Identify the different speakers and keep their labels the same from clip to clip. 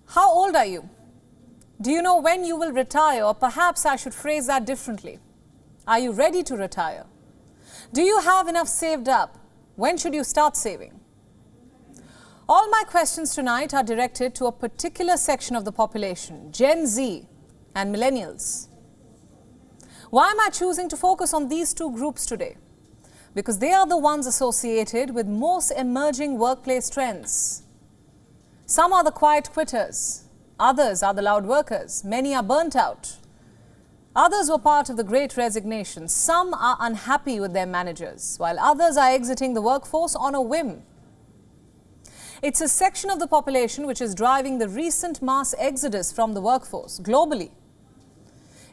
Speaker 1: How old are you? Do you know when you will retire? Or perhaps I should phrase that differently. Are you ready to retire? Do you have enough saved up? When should you start saving? All my questions tonight are directed to a particular section of the population, Gen Z and millennials. Why am I choosing to focus on these two groups today? Because they are the ones associated with most emerging workplace trends. Some are the quiet quitters, others are the loud workers, many are burnt out. Others were part of the great resignation. Some are unhappy with their managers, while others are exiting the workforce on a whim. It's a section of the population which is driving the recent mass exodus from the workforce globally.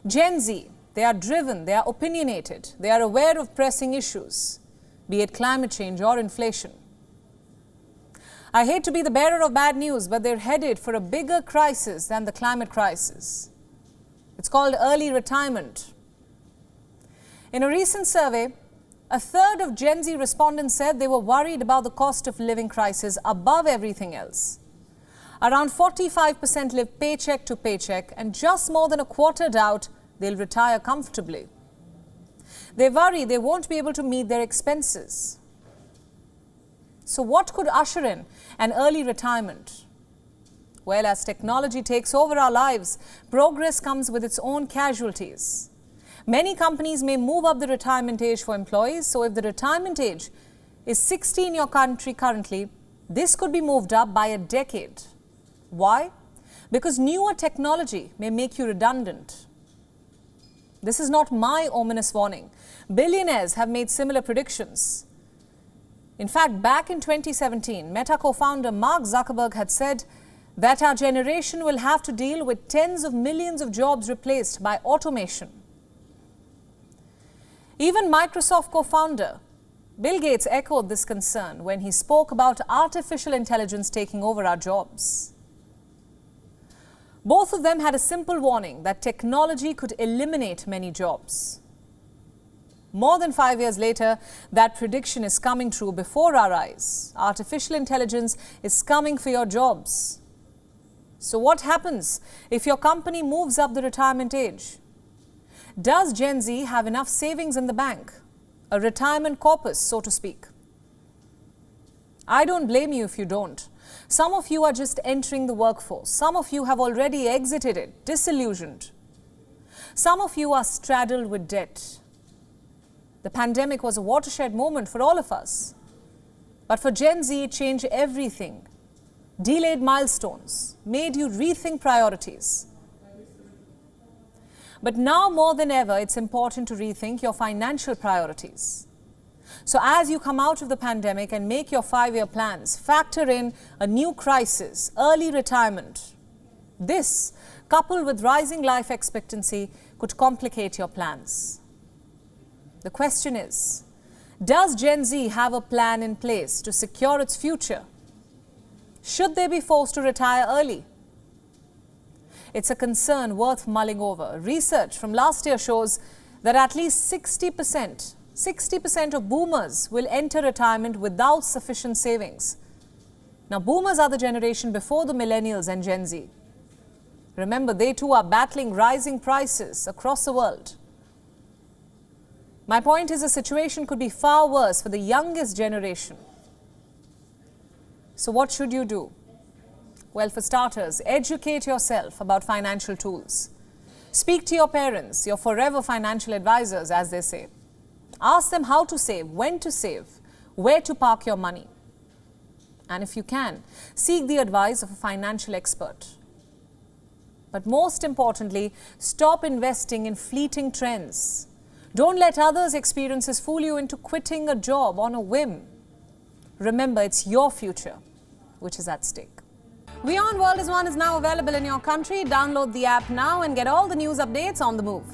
Speaker 1: Gen Z, they are driven, they are opinionated, they are aware of pressing issues, be it climate change or inflation. I hate to be the bearer of bad news, but they're headed for a bigger crisis than the climate crisis. It's called early retirement. In a recent survey, a third of Gen Z respondents said they were worried about the cost of living crisis above everything else. Around 45% live paycheck to paycheck, and just more than a quarter doubt they'll retire comfortably. They worry they won't be able to meet their expenses. So what could usher in an early retirement? Well, as technology takes over our lives, progress comes with its own casualties. Many companies may move up the retirement age for employees, so if the retirement age is 60 in your country currently, this could be moved up by a decade. Why? Because newer technology may make you redundant. This is not my ominous warning. Billionaires have made similar predictions. In fact, back in 2017, Meta co-founder Mark Zuckerberg had said that our generation will have to deal with tens of millions of jobs replaced by automation. Even Microsoft co-founder Bill Gates echoed this concern when he spoke about artificial intelligence taking over our jobs. Both of them had a simple warning that technology could eliminate many jobs. More than 5 years later, that prediction is coming true before our eyes. Artificial intelligence is coming for your jobs. So what happens if your company moves up the retirement age? Does Gen Z have enough savings in the bank? A retirement corpus, so to speak? I don't blame you if you don't. Some of you are just entering the workforce. Some of you have already exited it, disillusioned. Some of you are straddled with debt. The pandemic was a watershed moment for all of us. But for Gen Z, it changed everything. Delayed milestones, made you rethink priorities. But now more than ever, it's important to rethink your financial priorities. So as you come out of the pandemic and make your 5-year plans, factor in a new crisis, early retirement. This, coupled with rising life expectancy, could complicate your plans. The question is, does Gen Z have a plan in place to secure its future? Should they be forced to retire early? It's a concern worth mulling over. Research from last year shows that at least 60% of boomers will enter retirement without sufficient savings. Now, boomers are the generation before the millennials and Gen Z. Remember, they too are battling rising prices across the world. My point is, the situation could be far worse for the youngest generation. So what should you do? Well, for starters, educate yourself about financial tools. Speak to your parents, your forever financial advisors, as they say. Ask them how to save, when to save, where to park your money. And if you can, seek the advice of a financial expert. But most importantly, stop investing in fleeting trends. Don't let others' experiences fool you into quitting a job on a whim. Remember, it's your future which is at stake. WION World is now available in your country. Download the app now and get all the news updates on the move.